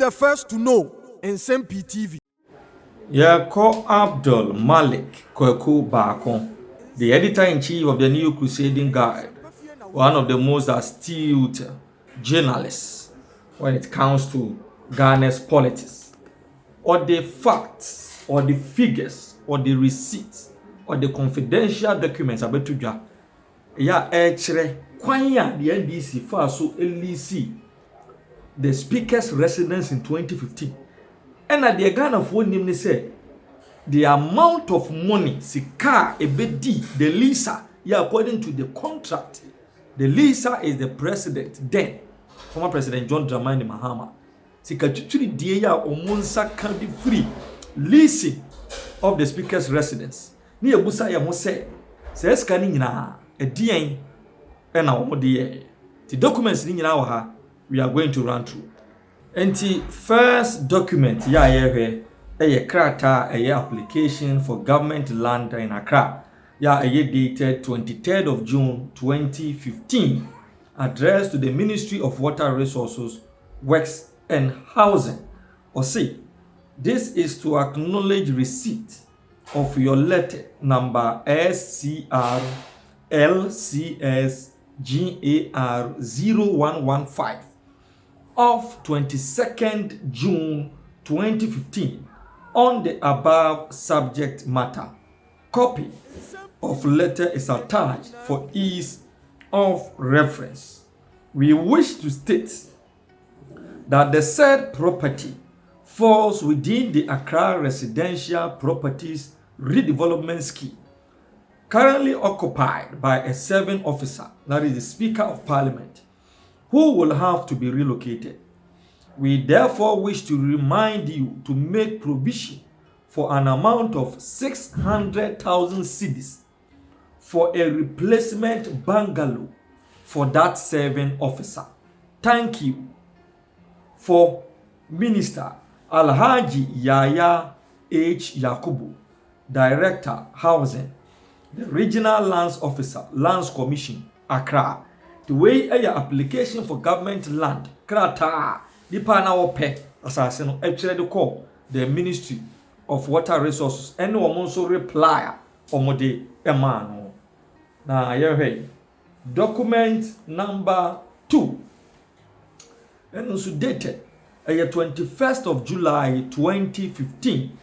the first to know Nsem-Pii TV. Yako Abdul Malik Kweku Bako, the editor-in-chief of the New Crusading Guide, one of the most astute journalists when it comes to Ghana's politics, or the facts, or the figures, or the receipts, or the confidential documents about to ya echere kwanya the NDC for so Lease the speaker's residence in 2015. And at the Ghana phone name they say the amount of money sika ebedi the leaser, yeah, according to the contract. The leaser is the president then, former President John Dramani Mahama. Sika chuchuri die ya omonsa can be free leasing of the speaker's residence. Ni ebusa ya mo say sika ni nyina edien e na omo de the documents ni nyina wa ha we are going to run through. And the first document ya yewe a krata a application for government land in Accra. Ya dated 23rd of June 2015, addressed to the Ministry of Water Resources, Works and Housing. Or say, this is to acknowledge receipt of your letter number SCR LCS GAR 0115 of 22nd June 2015 on the above subject matter. Copy of letter is attached for ease of reference. We wish to state that the said property falls within the Accra Residential Properties Redevelopment Scheme, currently occupied by a serving officer, that is the Speaker of Parliament, who will have to be relocated. We therefore wish to remind you to make provision for an amount of 600,000 cedis for a replacement bungalow for that serving officer. Thank you. For Minister Alhaji Yaya H. Yakubu, Director, Housing, the Regional Lands Officer, Lands Commission, Accra. The way a application for government land, krata, the pana ope, assassin, actually call the Ministry of Water Resources, and no also reply omode emano. Now, you document number 2, and also dated 21st of July 2015.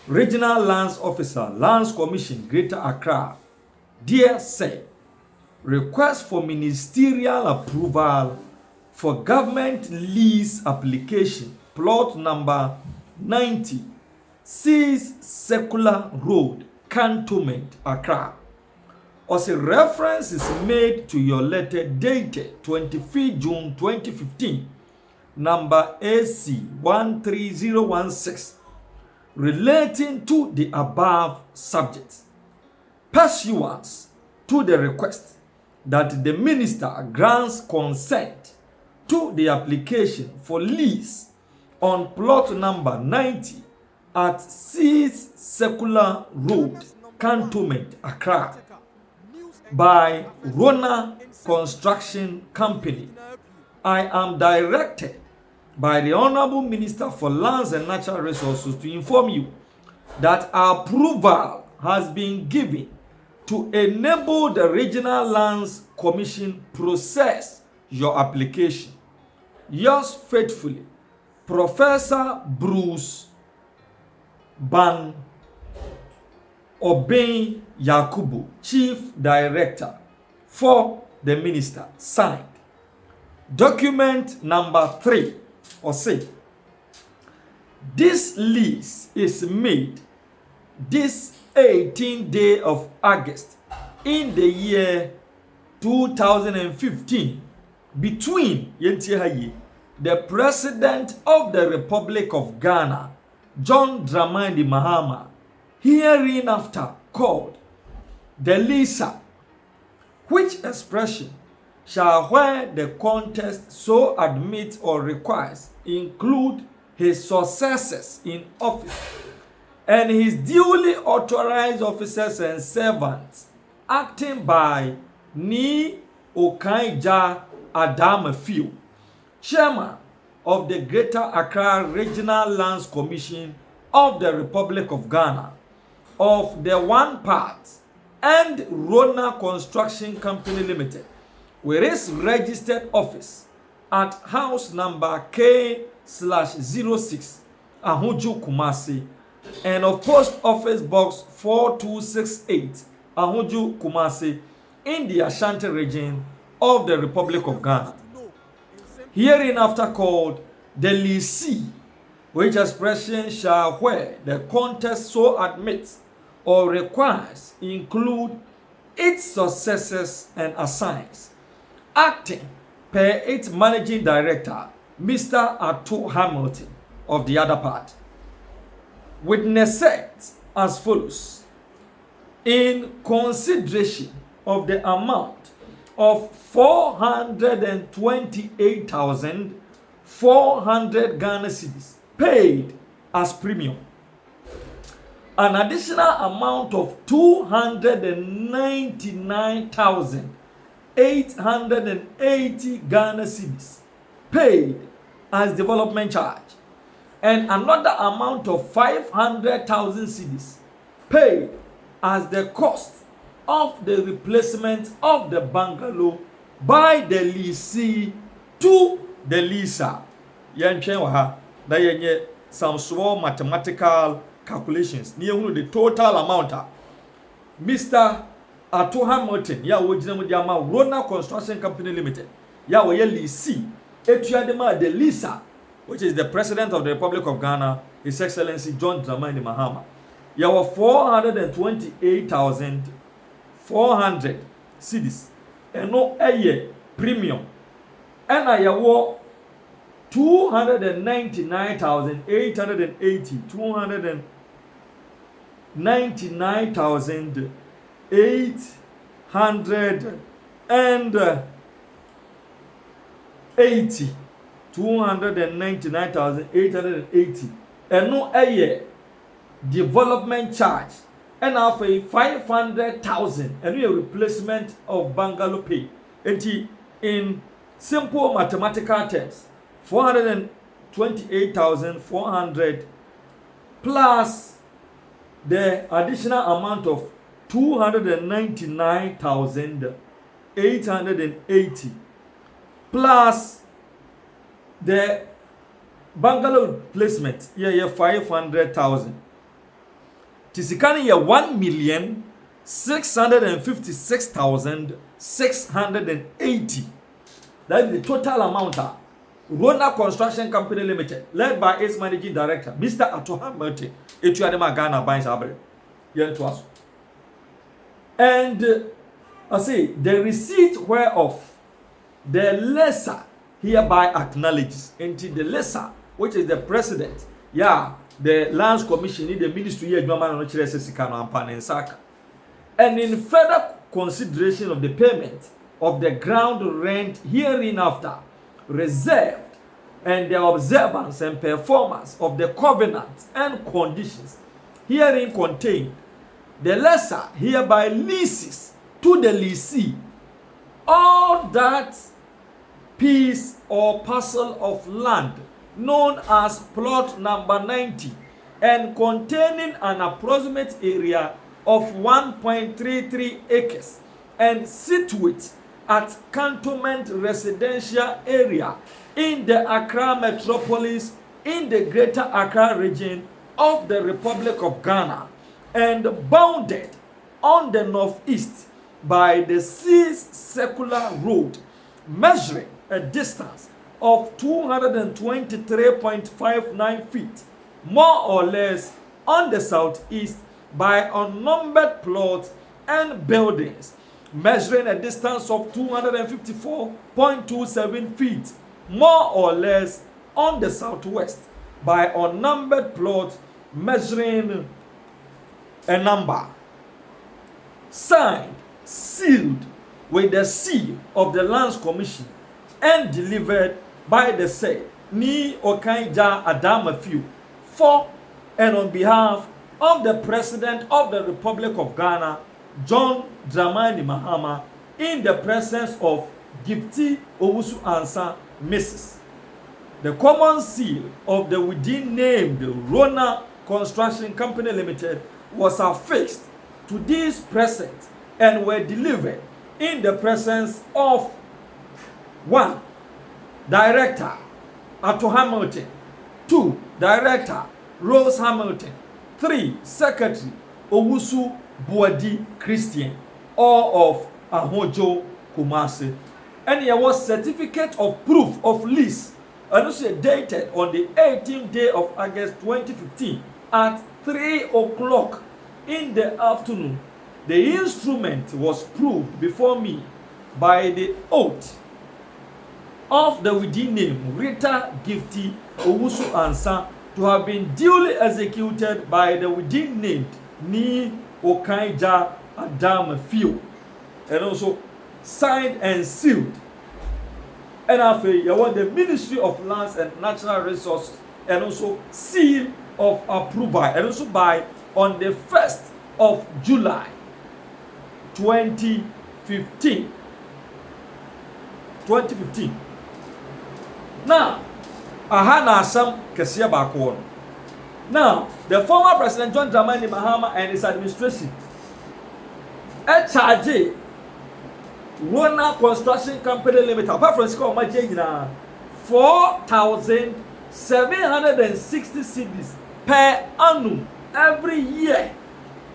Regional Lands Officer, Lands Commission, Greater Accra. Dear Sir, request for ministerial approval for government lease application, plot number 90, 6 Circular Road, Cantonment, Accra. Also, reference is made to your letter dated 25 June 2015, number AC 13016, relating to the above subjects. Pursuant to the request that the minister grants consent to the application for lease on plot number 90 at 6 Circular Road, Cantonment, Accra, by Rona Construction Company, I am directed by the Honorable Minister for Lands and Natural Resources to inform you that approval has been given to enable the Regional Lands Commission process your application. Yours faithfully, Professor Bruce Ban Obey Yakubu, Chief Director for the Minister. Signed. Document number 3, or say, this lease is made this 18th day of August in the year 2015 between the President of the Republic of Ghana, John Dramani Mahama, hereinafter called the leaser, which expression shall, where the contest so admits or requires, include his successors in office and his duly authorized officers and servants acting by Ni Okaija Adamafio, Chairman, of the Greater Accra Regional Lands Commission of the Republic of Ghana of the one part and Rona Construction Company Limited with its registered office at house number K/06 Ahuju Kumasi and of post office box 4268 Ahuju Kumasi in the Ashanti region of the Republic of Ghana. Hereinafter called the Lease, which expression shall where the contest so admits or requires include its successors and assigns, acting per its managing director, Mr. Atto Hamilton of the other part. Witnessed as follows: in consideration of the amount of 428,400 Ghana cedis paid as premium, an additional amount of 299,880 Ghana cedis paid as development charge, and another amount of 500,000 cedis paid as the cost of the replacement of the bungalow by the leasee to the leaser. Yɛntwɛn wɔ ha na yɛnyɛ some small mathematical calculations. Ni yɛhunu the total amount Mr. Atto Hamilton ya wɔgyina mu de ama Rona Construction Company Limited ya wɔyɛ leasee etua de ma the leaser, which is the President of the Republic of Ghana, His Excellency John Dramani Mahama. Ya wɔ 428,400 cedis eno eye premium, ena ya wɔ 299,880 299,880 eno eye development charge, and after 500,000 and a replacement of bungalow pay. In simple mathematical terms, 428,400 plus the additional amount of 299,880 plus the bungalow placement, 500,000. Tisikani 1,656,680. That is the total amount. Rona Construction Company Limited, led by its managing director, Mr. Atto Hamilton, Ghana Binds Abre. And I say the receipt whereof the lesser hereby acknowledges into the lesser, which is the president, the Lands Commission in the ministry, and in further consideration of the payment of the ground rent hereinafter reserved, and the observance and performance of the covenants and conditions herein contained, the lesser hereby leases to the leasee all that piece or parcel of land known as plot number 90 and containing an approximate area of 1.33 acres and situate at cantonment residential area in the Accra metropolis in the Greater Accra region of the Republic of Ghana, and bounded on the northeast by the 6th circular road measuring a distance of 223.59 feet, more or less, on the southeast by unnumbered plots and buildings, measuring a distance of 254.27 feet, more or less, on the southwest by unnumbered plots measuring a number. Signed, sealed with the seal of the Lands Commission and delivered by the said Ni Okaija Adama Few for and on behalf of the President of the Republic of Ghana, John Dramani Mahama, in the presence of Gifty Owusu Ansa, Mrs. the common seal of the within named Rona Construction Company Limited was affixed to these presents and were delivered in the presence of 1. Director Atto Hamilton, 2. Director Rose Hamilton, 3. Secretary Owusu Buadi Christian, all of Ahojo Kumasi. And there was certificate of proof of lease, and also dated on the 18th day of August 2015 at 3 o'clock in the afternoon. The instrument was proved before me by the oath of the within name Rita Gifty Owusu Ansa to have been duly executed by the within named Ni Okaija Adam Fio, and also signed and sealed. And after you want the Ministry of Lands and Natural Resources, and also seal of approval, and also by on the 1st of July 2015. Now, I had some Kasia Bakon. Now, the former President John Dramani Mahama and his administration charge Rona Construction Company Limited, apart from school, my change now 4,760 cedis per annum every year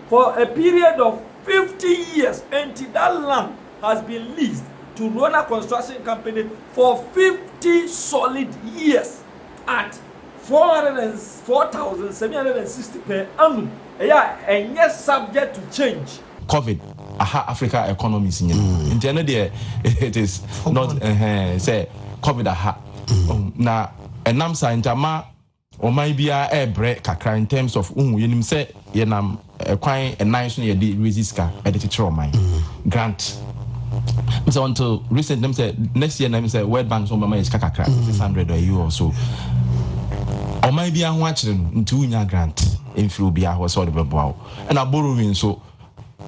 for a period of 50 years until that land has been leased to Rona Construction Company for 50 solid years at 4,760 per annum. Yeah, and yes, subject to change. COVID, Africa economy is in general. It is not say COVID now. And Namsa in Jama or maybe a break in terms of you say yenam quite a nice near the Resiska editor of mine grant. So until recent them said next year them say World Bank so is kakra 600 euro or so. Or maybe I'm watching into your grant in Flubia was sort of a bow and I borrowing so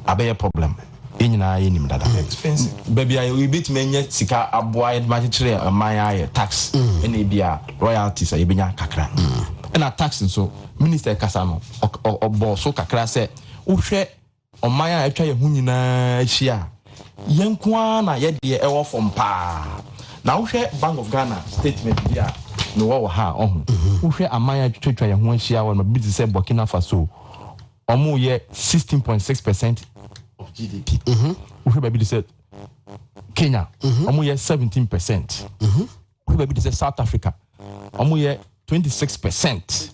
a better problem. Expensive. Baby, I will beat me sika avoid material and my tax and ABR royalties. I been kakra and a tax and so Minister Casano or boss so kakra said, Ushe on my try a hunina shia. Young Kwana yet the air from pa. Now, share Bank of Ghana statement here. No, ha, who share a Maya to try one share on my business Burkina Faso. Omo ye 16.6% of GDP. Who baby said Kenya, omo ye 17%. Who baby said South Africa, omo ye 26%.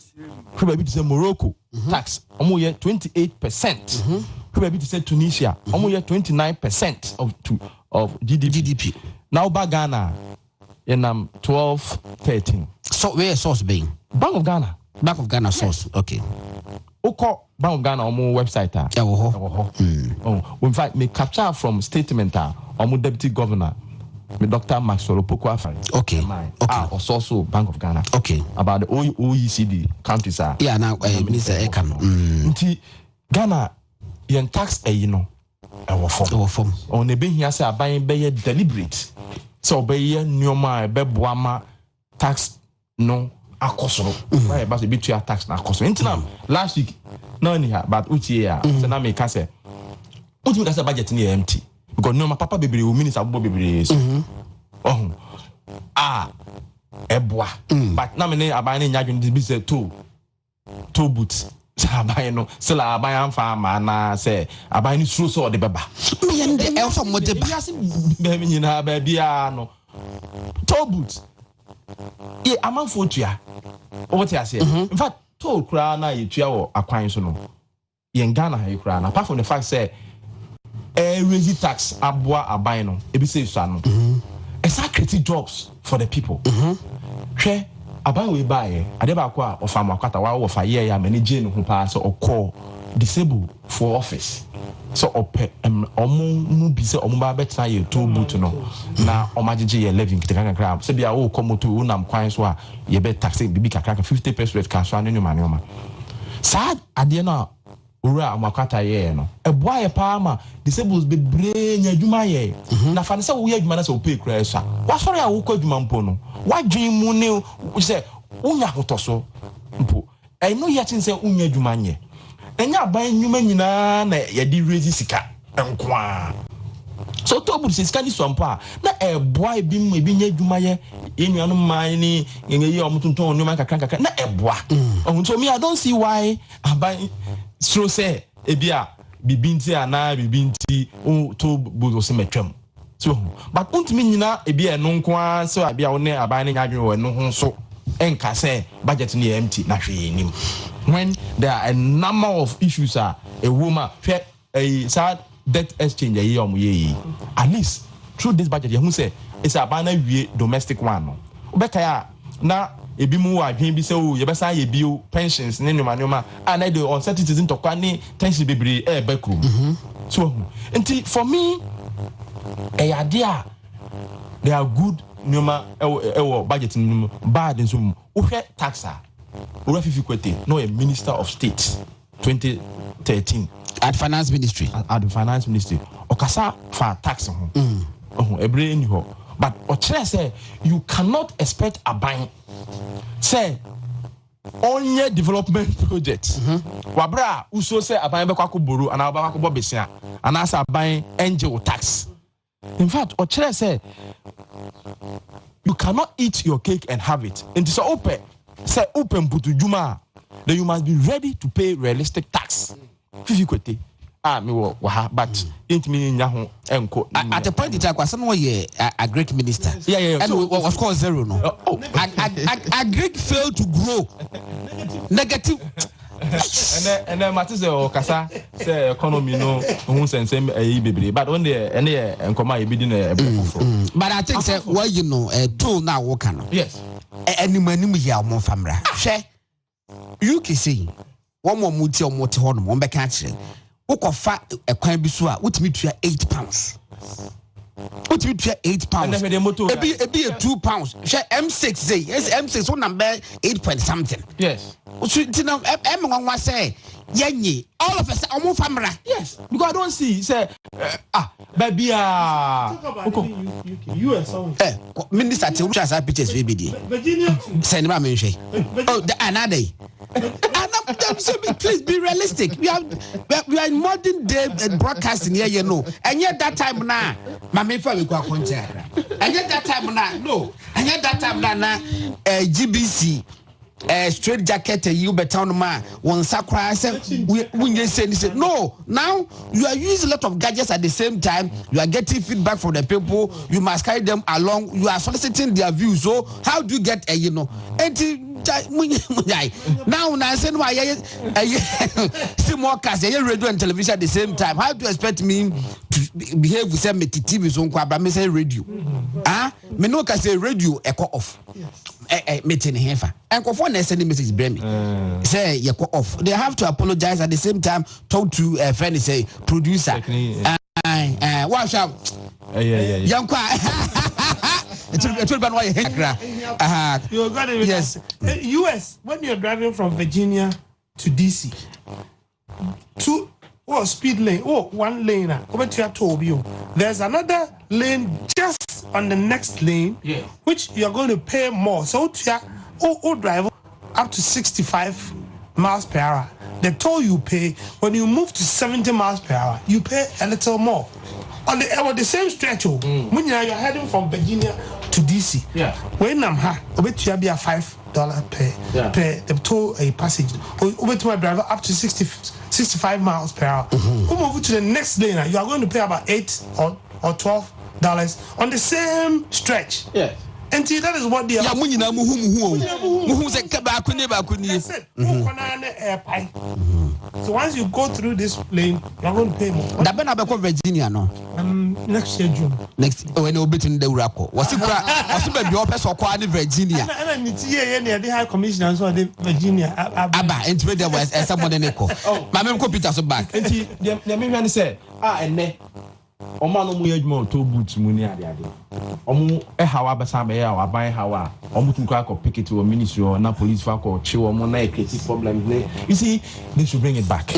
Who baby said Morocco, tax, omo ye 28%. Who baby said Tunisia, omo ye 29% of GDP. Now Ghana in 12-13. So where source being? Bank of Ghana. Bank of Ghana source. Yes. Okay. Oko Bank of Ghana on website. In fact, me capture from statement on deputy governor, me Dr. Maxwell Opoku. Okay. Also Bank of Ghana. Okay. About the OECD countries are. Yeah, now Minister Ekam. Ghana, yen tax our form. On the being here say buying be deliberate. So be nyoma be boama tax no akosoro. Why about the between tax na akosoro. Intinam last week no ni ha but uti ya. So na me ka say uti me ka say budget ni empty because no my papa bebre o minister abo bebre so. Eboa. But na me ne aban ne nyadwen be say two boots. Aban no still aban farmer na say aban ni suro so de beba me and the elf from the be me nyina ba bia no toe boot e amanfo tua o what you say in fact toe kura na ye tua wo akwan so no ye Ghana ha kura na apart from the fact say raise tax aboa aban no e be say so no it's creating jobs for the people hwe aban we buy adeba kwa of farm akwata wa wo fa ye ya manage no ho pa so okọ disable for office so ope mu bi se omu ba betra ye to boot no na omagege ye living kitaka kra se bia wo komoto wo nam kwan so a ye be tax bibi kakra 50% cash anu mane oma sa ade na ura amakata ye no eboa ye pa ma disabled be brenya adwuma ye na fa ne se wo ye adwuma na se wo pay kura esa wa sori a wo kwa adwuma mpo no wa dwen mu ne se unya hotoso mpo no yet say unya adwuma nye enya aban nnwuma nyina na ye di raise sika nkwa so to bu sika ni so mpo na eboa ebi mu ebi nya adwuma ye enuanu man ni ye omutonton nnwuma kakra na eboa so me I don't see why aban so say ebia bibinti ana bibinti to buzo se metwam so but untimi nyina ebia no nko so abia wo ne aban ne nyadwen wo no ho so enka say budget ni empty na hwe nim when there are a number of issues a woman a sad debt exchange ye omoye at least through this budget you say it's aban na wie domestic one no obeka ya na ebi mu adwen bi se o ye besa ye bio pensions ne nyoma and I do uncertainties into kwani tension bebre bakru so for me idea they are good nyoma budget nyoma bad nso o hwe taxa o refifi kwete no a minister of state 2013 at finance ministry okasa for tax ho ebre ni ho but ochere say you cannot expect a bank say onye development project wabra uso say aban be kwako boru ana ba kwako bobesia ana asa aban angel tax in fact ochere say you cannot eat your cake and have it and so open butu juma then you must be ready to pay realistic tax fifi kwete me wo ha but ain't me nya ho enko at the point it akwasa no ye a great minister yeah and so, of course zero no a Greek failed to grow negative and then matter say okasa say economy no hu sensem ayi bebre but when the ene enkoma e bi di na but I think say what you know tool now work no yes animanim ya mo famra hwe you can see one more muti o moti ho no mo be ka kire ukofa ekwan bi so a utimi tua 8 pounds utimi tua 8 pounds ebi 2 pounds hwe M6 say yes M6 one number 8 point something yes so tina em say yenye all of us omo famra yes because I don't see say baby US minister te ucha sa pictures we be there Virginia send ma menhwe oh another please be realistic. We are in modern day broadcasting here, you know. And yet that time now, Mami Fa we go contract. And yet that time now, no. And yet that time now, GBC, straight jacket, you better on man. One sakra said, we say no. Now you are using a lot of gadgets at the same time. You are getting feedback from the people. You must carry them along. You are soliciting their views. So how do you get you know? Now I say no see more cast radio and television at the same time. How do you expect me to behave with some TV so but me say radio? Me no can say radio echo off. Meeting here and go for sending message bremi. Say you off. They have to apologize at the same time. Talk to a friend say producer. Watch out. Young You're got it. Yes. US, when you're driving from Virginia to DC, speed lane, one lane. There's another lane just on the next lane, which you're going to pay more. So drive up to 65 miles per hour. The toll you pay when you move to 70 miles per hour, you pay a little more. On the same stretch, when you're heading from Virginia to DC, when I'm bet you be a $5 per the toll a passage. Over to my driver up to 65 miles per hour. Move to the next lane, you are going to pay about $8 or $12 on the same stretch. And see, that is what they are. So once you go through this lane, you're going to pay more. Virginia, no? Next year, June. Next, when you bet in the Uraco. Was it your best or Virginia? And it's here, the High Commissioner, so the Virginia. Abba, and there was someone in Echo. My mom Peter so back. And the American said, and Omo no mu yedwuma to boot mu ni ade. Omo hawa besa be ya waban hawa. Omo tun kwa pick it to a ministry or na police for ko chi omo na create problems. You see, they should bring it back.